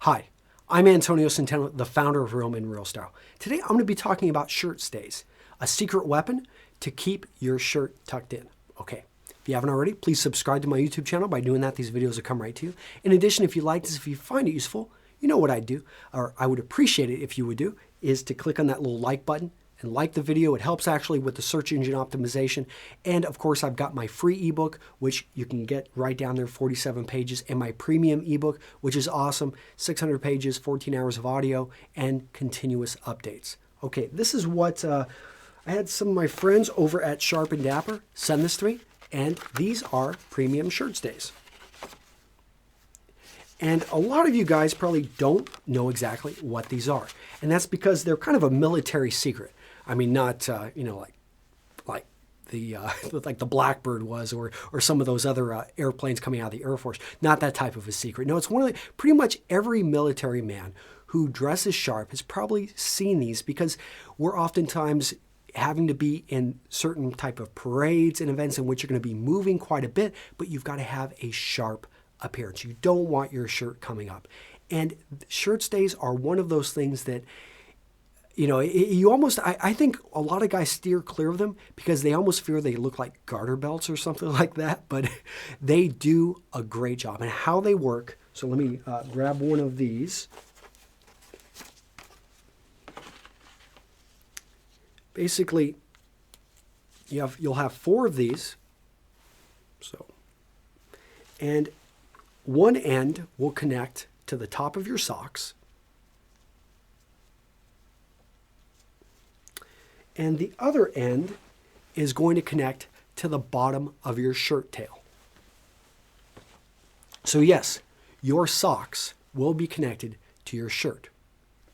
Hi, I'm Antonio Centeno, the founder of Real Men Real Style. Today I'm going to be talking about shirt stays, a secret weapon to keep your shirt tucked in. Okay, if you haven't already, please subscribe to my YouTube channel. By doing that, these videos will come right to you. In addition, if you like this, if you find it useful, you know what I'd do, or I would appreciate it if you would do, is to click on that little like button and like the video. It helps actually with the search engine optimization. And of course, I've got my free ebook, which you can get right down there, 47 pages, and my premium ebook, which is awesome, 600 pages, 14 hours of audio, and continuous updates. Okay, this is what I had some of my friends over at Sharp and Dapper send this to me, and these are premium shirt stays. And a lot of you guys probably don't know exactly what these are. And that's because they're kind of a military secret. I mean, not, like the Blackbird was, or some of those other airplanes coming out of the Air Force. Not that type of a secret. No, it's one of the, pretty much every military man who dresses sharp has probably seen these, because we're oftentimes having to be in certain type of parades and events in which you're going to be moving quite a bit, but you've got to have a sharp appearance. You don't want your shirt coming up. And shirt stays are one of those things that, you know, you almost, I think a lot of guys steer clear of them because they almost fear they look like garter belts or something like that, but they do a great job. And how they work, so let me grab one of these. Basically, you'll have 4 of these. So, and one end will connect to the top of your socks, and the other end is going to connect to the bottom of your shirt tail. So yes, your socks will be connected to your shirt,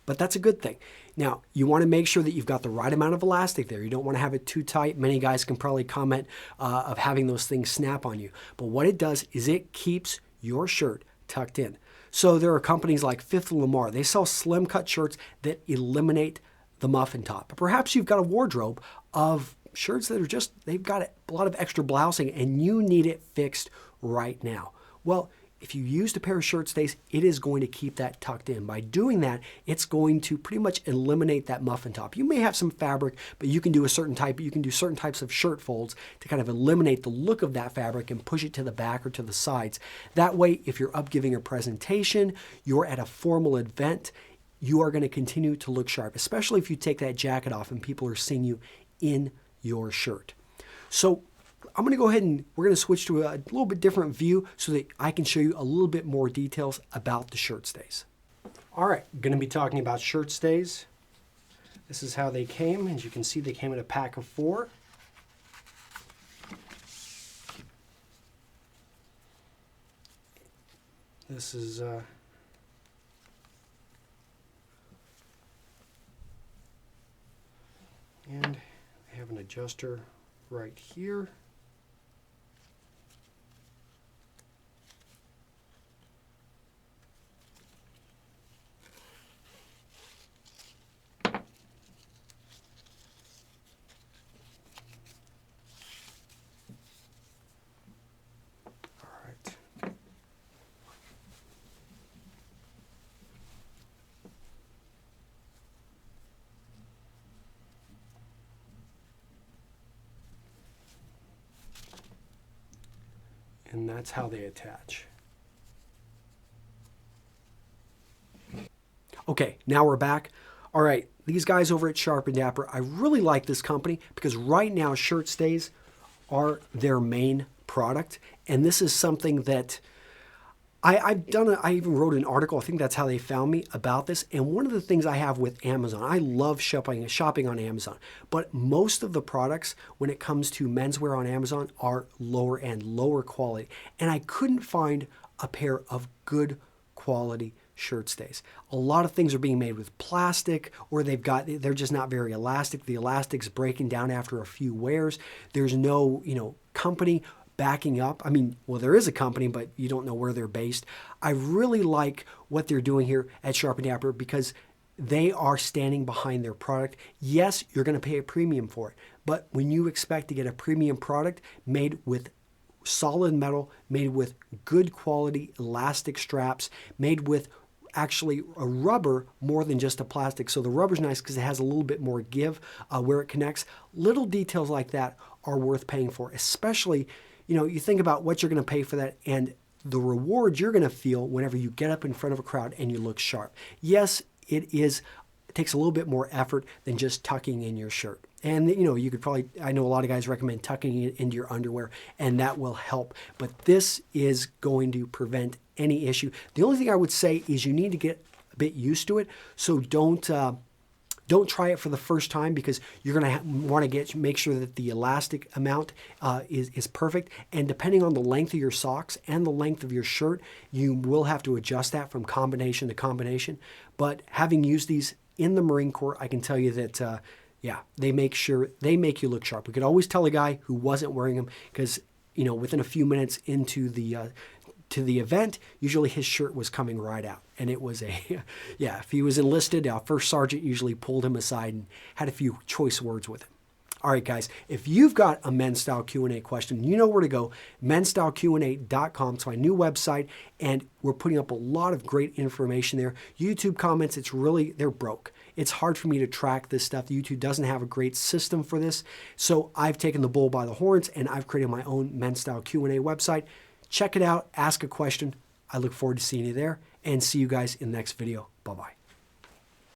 but that's a good thing. Now, you want to make sure that you've got the right amount of elastic there. You don't want to have it too tight. Many guys can probably comment of having those things snap on you. But what it does is it keeps your shirt tucked in. So there are companies like Fifth and Lamar. They sell slim cut shirts that eliminate the muffin top. But perhaps you've got a wardrobe of shirts that are just, they've got a lot of extra blousing and you need it fixed right now. Well, if you used a pair of shirt stays, it is going to keep that tucked in. By doing that, it's going to pretty much eliminate that muffin top. You may have some fabric, but you can do certain types of shirt folds to kind of eliminate the look of that fabric and push it to the back or to the sides. That way, if you're up giving a presentation, you're at a formal event, you are going to continue to look sharp, especially if you take that jacket off and people are seeing you in your shirt. So I'm going to go ahead and we're going to switch to a little bit different view so that I can show you a little bit more details about the shirt stays. All right, I'm going to be talking about shirt stays. This is how they came. As you can see, they came in a pack of 4. This is and I have an adjuster right here. And that's how they attach. Okay, now we're back. All right, these guys over at Sharp and Dapper, I really like this company because right now shirt stays are their main product. And this is something that I even wrote an article, I think that's how they found me, about this. And one of the things I have with Amazon, I love shopping on Amazon, but most of the products when it comes to menswear on Amazon are lower end, lower quality. And I couldn't find a pair of good quality shirt stays. A lot of things are being made with plastic, or they're just not very elastic. The elastic's breaking down after a few wears. There's no, company backing up. I mean, well, there is a company, but you don't know where they're based. I really like what they're doing here at Sharp and Dapper because they are standing behind their product. Yes, you're going to pay a premium for it, but when you expect to get a premium product made with solid metal, made with good quality elastic straps, made with actually a rubber more than just a plastic. So the rubber's nice because it has a little bit more give where it connects. Little details like that are worth paying for, especially, you think about what you're going to pay for that and the reward you're going to feel whenever you get up in front of a crowd and you look sharp. Yes, it takes a little bit more effort than just tucking in your shirt. And you could probably, I know a lot of guys recommend tucking it into your underwear, and that will help. But this is going to prevent any issue. The only thing I would say is you need to get a bit used to it. So don't try it for the first time, because you're going to want to make sure that the elastic amount is perfect. And depending on the length of your socks and the length of your shirt, you will have to adjust that from combination to combination. But having used these in the Marine Corps, I can tell you that, they make you look sharp. We could always tell a guy who wasn't wearing them because, within a few minutes into the event, usually his shirt was coming right out. And it was if he was enlisted, our first sergeant usually pulled him aside and had a few choice words with him. All right, guys, if you've got a Men's Style Q&A question, you know where to go. MenStyleQ&A.com. It's my new website, and we're putting up a lot of great information there. YouTube comments, they're broke. It's hard for me to track this stuff. YouTube doesn't have a great system for this. So I've taken the bull by the horns, and I've created my own Men's Style Q&A website. Check it out. Ask a question. I look forward to seeing you there, and see you guys in the next video. Bye-bye.